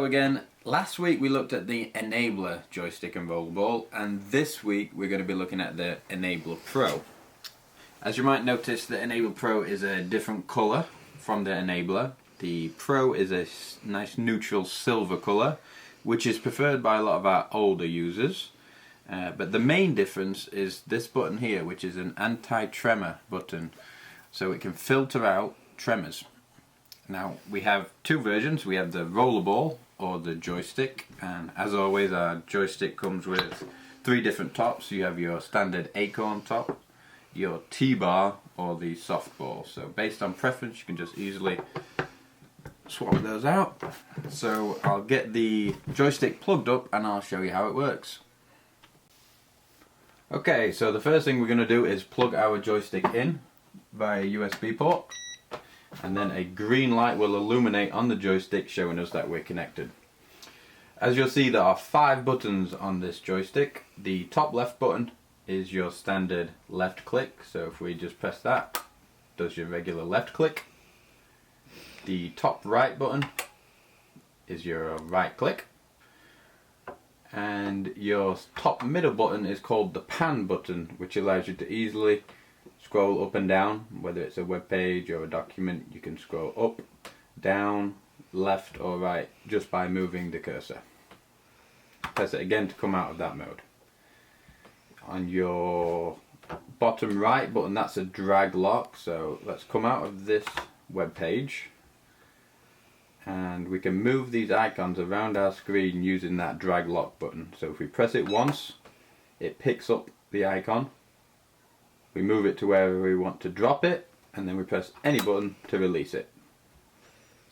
Hello again. Last week we looked at the Enabler joystick and rollerball, and this week we're going to be looking at the Enabler Pro. As you might notice, the Enabler Pro is a different colour from the Enabler. The Pro is a nice neutral silver colour, which is preferred by a lot of our older users. But the main difference is this button here, which is an anti-tremor button, so it can filter out tremors. Now we have two versions. We have the Rollerball or the Joystick, and as always our joystick comes with three different tops. You have your standard acorn top, your T-bar, or the softball. So based on preference you can just easily swap those out. So I'll get the joystick plugged up and I'll show you how it works. Okay, so the first thing we're going to do is plug our joystick in via USB port, and then a green light will illuminate on the joystick showing us that we're connected. As you'll see, there are 5 buttons on this joystick. The top left button is your standard left click, so if we just press that, it does your regular left click. The top right button is your right click, and your top middle button is called the pan button, which allows you to easily scroll up and down. Whether it's a web page or a document, you can scroll up, down, left or right just by moving the cursor. Press it again to come out of that mode. On your bottom right button, that's a drag lock, so let's come out of this web page and we can move these icons around our screen using that drag lock button. So if we press it once, it picks up the icon. We move it to wherever we want to drop it, and then we press any button to release it.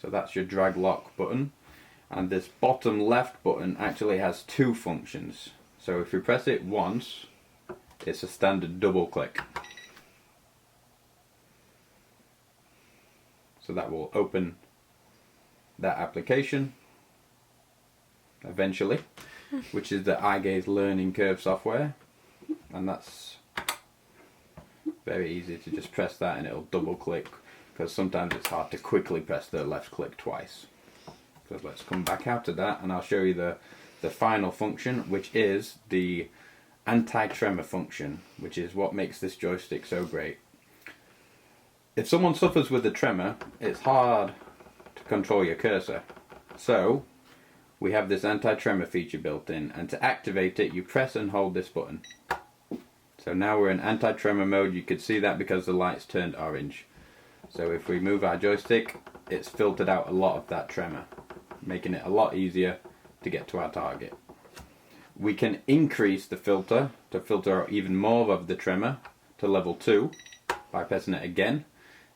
So that's your drag lock button. And this bottom left button actually has 2 functions. So if we press it once, it's a standard double click. So that will open that application eventually, which is the eye gaze learning curve software, and that's very easy to just press that and it'll double click, because sometimes it's hard to quickly press the left click twice. So let's come back out of that and I'll show you the final function, which is the anti-tremor function, which is what makes this joystick so great. If someone suffers with a tremor, it's hard to control your cursor. So we have this anti-tremor feature built in, and to activate it you press and hold this button. So now we're in anti-tremor mode. You could see that because the lights turned orange. So if we move our joystick, it's filtered out a lot of that tremor, making it a lot easier to get to our target. We can increase the filter to filter out even more of the tremor to level 2 by pressing it again,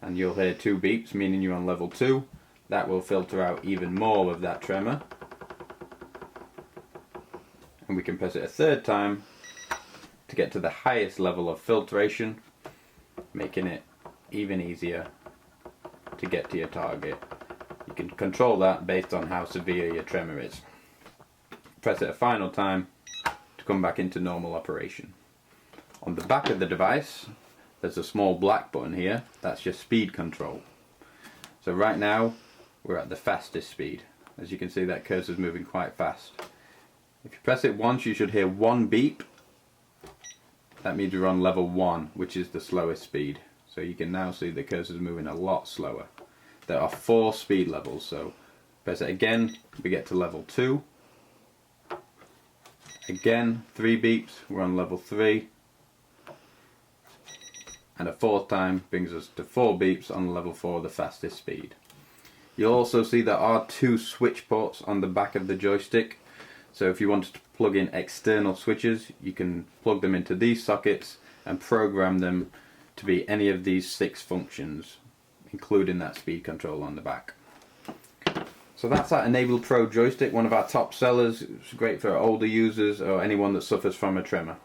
and you'll hear 2 beeps, meaning you're on level 2. That will filter out even more of that tremor. And we can press it a 3rd time to get to the highest level of filtration, making it even easier to get to your target. You can control that based on how severe your tremor is. Press it a final time to come back into normal operation. On the back of the device there's a small black button here. That's your speed control. So right now we're at the fastest speed. As you can see, that cursor is moving quite fast. If you press it once, you should hear 1 beep. That means we're on level 1, which is the slowest speed. So you can now see the cursor is moving a lot slower. There are 4 speed levels, so press it again, we get to level 2. Again, 3 beeps, we're on level 3. And a 4th time brings us to 4 beeps on level 4, the fastest speed. You'll also see there are 2 switch ports on the back of the joystick. So if you wanted to plug in external switches, you can plug them into these sockets and program them to be any of these 6 functions, including that speed control on the back. So that's our Enabler Pro joystick, one of our top sellers. It's great for older users or anyone that suffers from a tremor.